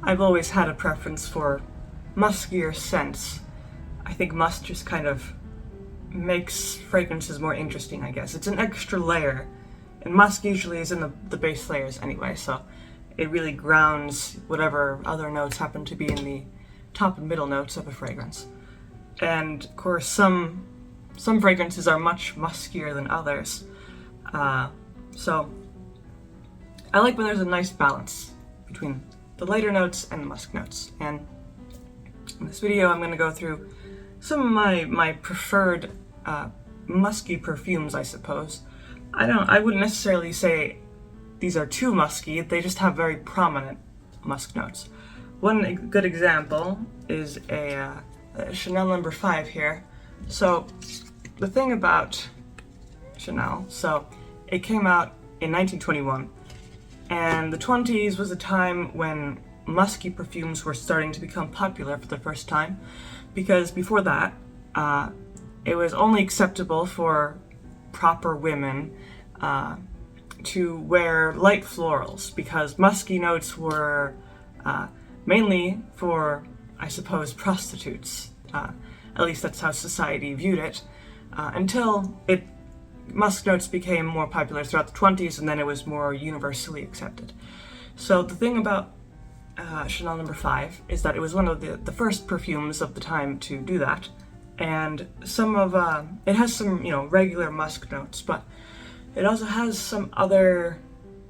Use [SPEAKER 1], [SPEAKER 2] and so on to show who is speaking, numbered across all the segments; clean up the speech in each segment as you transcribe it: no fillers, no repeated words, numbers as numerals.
[SPEAKER 1] I've always had a preference for muskier scents. I think musk just kind of makes fragrances more interesting, I guess. It's an extra layer, and musk usually is in the base layers anyway, so it really grounds whatever other notes happen to be in the top and middle notes of a fragrance. And of course, some fragrances are much muskier than others. So I like when there's a nice balance between the lighter notes and the musk notes. And in this video, I'm going to go through some of my preferred musky perfumes, I suppose. I wouldn't necessarily say these are too musky, they just have very prominent musk notes. One good example is a Chanel No. 5 here. So the thing about Chanel, so it came out in 1921, and the 20s was a time when musky perfumes were starting to become popular for the first time, because before that, it was only acceptable for proper women to wear light florals, because musky notes were mainly for, I suppose, prostitutes. At least that's how society viewed it, until musk notes became more popular throughout the 20s, and then it was more universally accepted. So the thing about Chanel No. 5 is that it was one of the first perfumes of the time to do that, and it has some regular musk notes, but it also has some other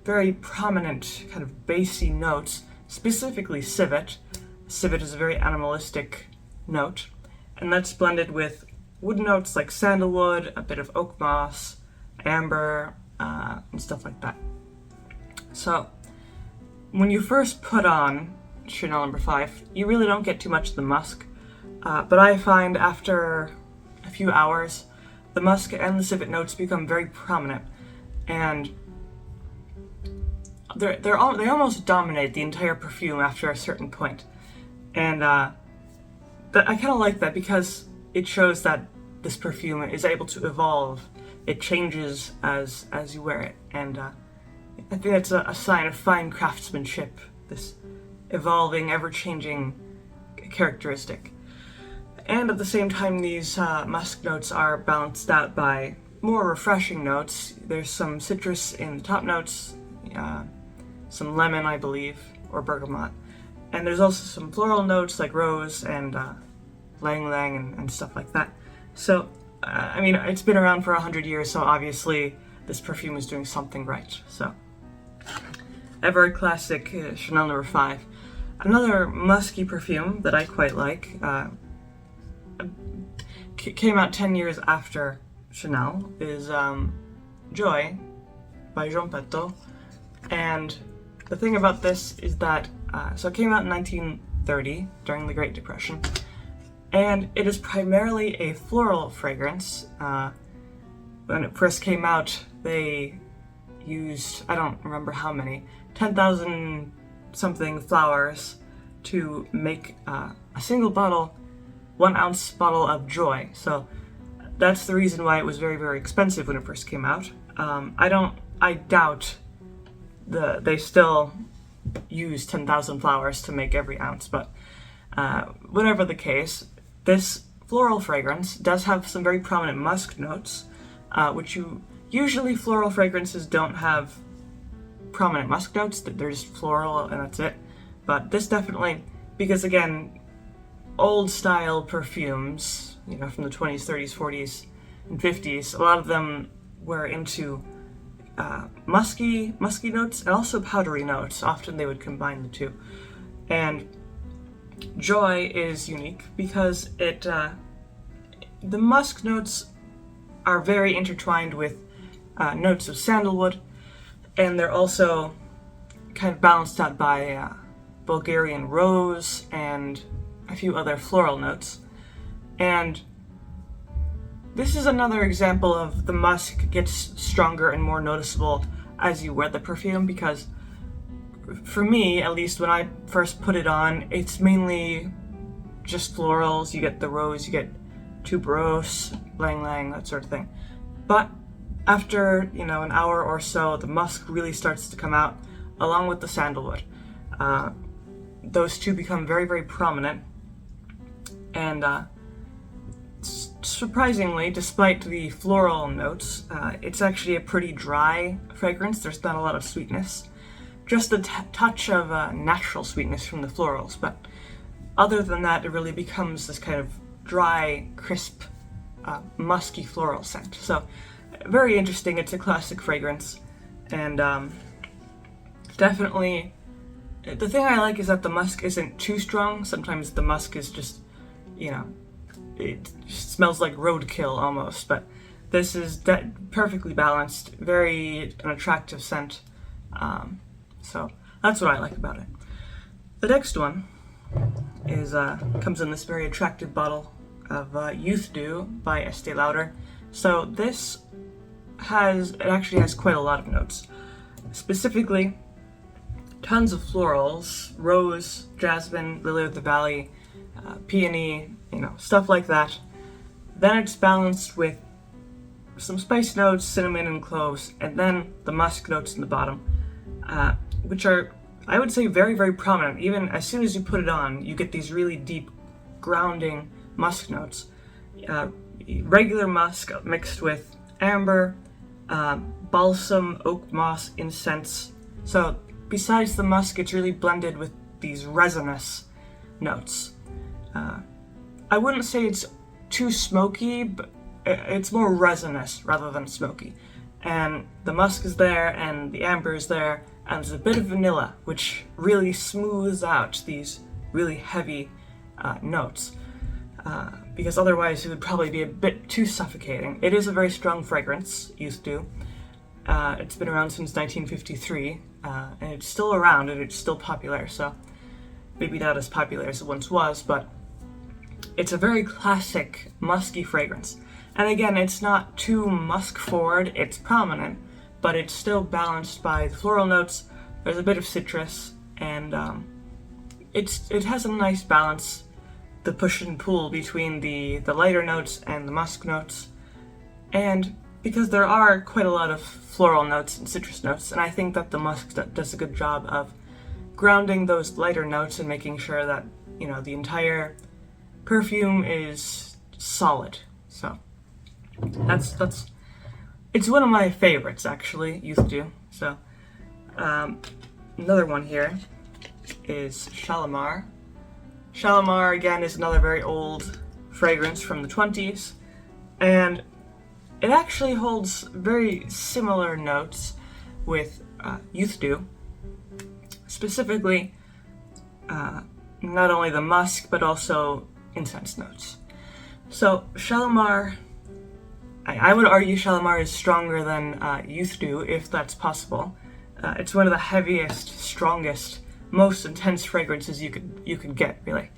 [SPEAKER 1] very prominent kind of bassy notes, specifically civet. Civet is a very animalistic note, and that's blended with wood notes like sandalwood, a bit of oak moss, amber, and stuff like that. So when you first put on Chanel No. 5, you really don't get too much of the musk, but I find after a few hours, the musk and the civet notes become very prominent, and they almost dominate the entire perfume after a certain point. And I kind of like that, because it shows that this perfume is able to evolve. It changes as you wear it, and I think that's a sign of fine craftsmanship, this evolving, ever-changing characteristic. And at the same time, these musk notes are balanced out by more refreshing notes. There's some citrus in the top notes, some lemon, I believe, or bergamot. And there's also some floral notes like rose and ylang ylang and stuff like that. So, I mean, it's been around for 100 years, so obviously this perfume is doing something right. So, ever classic Chanel No. 5. Another musky perfume that I quite like came out 10 years after Chanel is Joy by Jean Patou. And the thing about this is that, so it came out in 1930 during the Great Depression, and it is primarily a floral fragrance. When it first came out, they used, I don't remember how many, 10,000 something flowers to make a single bottle, 1 ounce bottle of Joy. So that's the reason why it was very, very expensive when it first came out. I doubt they still use 10,000 flowers to make every ounce, but whatever the case, this floral fragrance does have some very prominent musk notes, which usually floral fragrances don't have prominent musk notes, they're just floral and that's it. But this definitely, because again, old style perfumes, from the 20s, 30s, 40s, and 50s, a lot of them were into musky notes and also powdery notes. Often they would combine the two. And Joy is unique because the musk notes are very intertwined with notes of sandalwood, and they're also kind of balanced out by Bulgarian rose and a few other floral notes. And this is another example of the musk gets stronger and more noticeable as you wear the perfume, because for me, at least when I first put it on, it's mainly just florals. You get the rose, you get tuberose, ylang ylang, that sort of thing. But after, an hour or so, the musk really starts to come out, along with the sandalwood. those two become very, very prominent. And surprisingly, despite the floral notes, it's actually a pretty dry fragrance. There's not a lot of sweetness. Just a touch of natural sweetness from the florals. But other than that, it really becomes this kind of dry, crisp, musky floral scent. So very interesting. It's a classic fragrance. And definitely, the thing I like is that the musk isn't too strong. Sometimes the musk is just, it smells like roadkill almost, but this is perfectly balanced, very an attractive scent. So that's what I like about it. The next one is comes in this very attractive bottle of Youth Dew by Estee Lauder. So this actually has quite a lot of notes. Specifically, tons of florals, rose, jasmine, lily of the valley, peony, stuff like that. Then it's balanced with some spice notes, cinnamon and cloves, and then the musk notes in the bottom, which are, I would say, very, very prominent. Even as soon as you put it on, you get these really deep, grounding musk notes. Regular musk mixed with amber, balsam, oak moss, incense. So besides the musk, it's really blended with these resinous notes. I wouldn't say it's too smoky, but it's more resinous rather than smoky. And the musk is there, and the amber is there, and there's a bit of vanilla, which really smooths out these really heavy notes. Because otherwise it would probably be a bit too suffocating. It is a very strong fragrance, Youth Dew. It's been around since 1953, and it's still around, and it's still popular, so maybe not as popular as it once was, but it's a very classic musky fragrance. And again, it's not too musk forward, it's prominent, but it's still balanced by the floral notes. There's a bit of citrus, and it has a nice balance, the push and pull between the lighter notes and the musk notes. And because there are quite a lot of floral notes and citrus notes, and I think that the musk does a good job of grounding those lighter notes and making sure that, the entire perfume is solid. So it's one of my favorites, actually, Youth Dew. So another one here is Shalimar. Shalimar, again, is another very old fragrance from the 20s, and it actually holds very similar notes with Youth Dew. Specifically, not only the musk, but also incense notes. So Shalimar, I would argue Shalimar is stronger than Youth Dew, if that's possible. It's one of the heaviest, strongest, most intense fragrances you could get, really,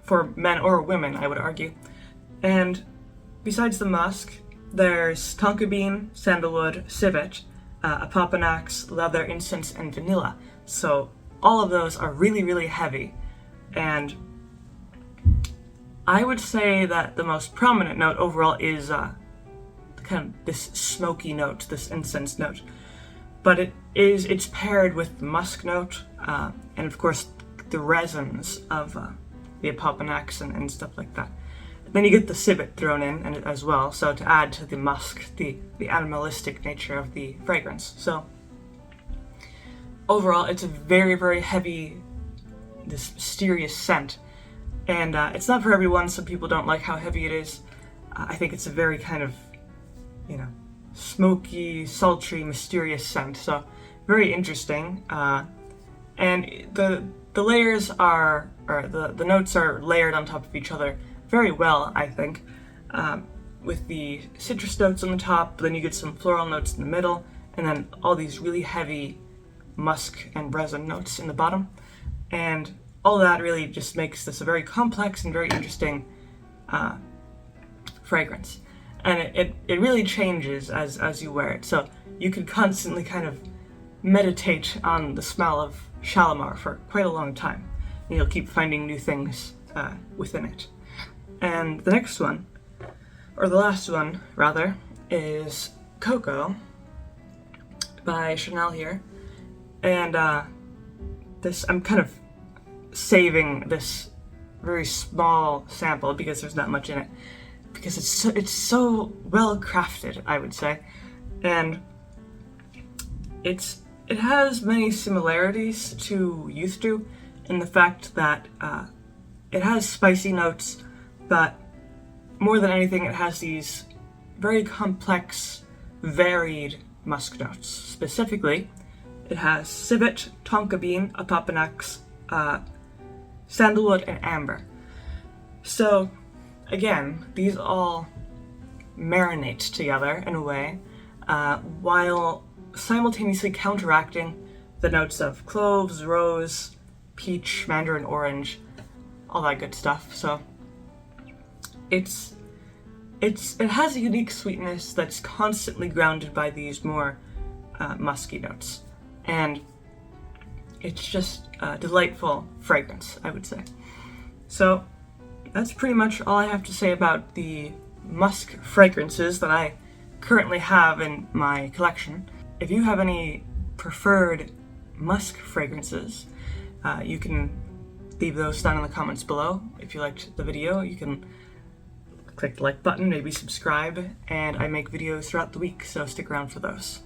[SPEAKER 1] for men or women, I would argue. And besides the musk, there's tonka bean, sandalwood, civet, apopanax, leather, incense, and vanilla. So all of those are really, really heavy. And I would say that the most prominent note overall is kind of this smoky note, this incense note. But it's paired with the musk note, and of course the resins of the apopanax and stuff like that. Then you get the civet thrown in and as well, so to add to the musk, the animalistic nature of the fragrance. So overall, it's a very, very heavy, this mysterious scent. And it's not for everyone. Some people don't like how heavy it is. I think it's a very kind of, smoky, sultry, mysterious scent. So very interesting. And the layers are, or the notes are layered on top of each other very well, I think. With the citrus notes on the top, then you get some floral notes in the middle, and then all these really heavy musk and resin notes in the bottom. And all that really just makes this a very complex and very interesting fragrance. And it really changes as you wear it. So you could constantly kind of meditate on the smell of Shalimar for quite a long time. And you'll keep finding new things within it. And the next one, or the last one rather, is Coco by Chanel here. And I'm kind of saving this very small sample because there's not much in it, because it's so well crafted, I would say, and it has many similarities to Youth Do in the fact that it has spicy notes, but more than anything, it has these very complex, varied musk notes. Specifically, it has civet, tonka bean, opoponax, sandalwood, and amber. So, again, these all marinate together in a way, while simultaneously counteracting the notes of cloves, rose, peach, mandarin orange, all that good stuff. So it has a unique sweetness that's constantly grounded by these more musky notes, and it's just a delightful fragrance, I would say. So that's pretty much all I have to say about the musk fragrances that I currently have in my collection. If you have any preferred musk fragrances, you can leave those down in the comments below. If you liked the video, you can click the like button, maybe subscribe, and I make videos throughout the week, so stick around for those.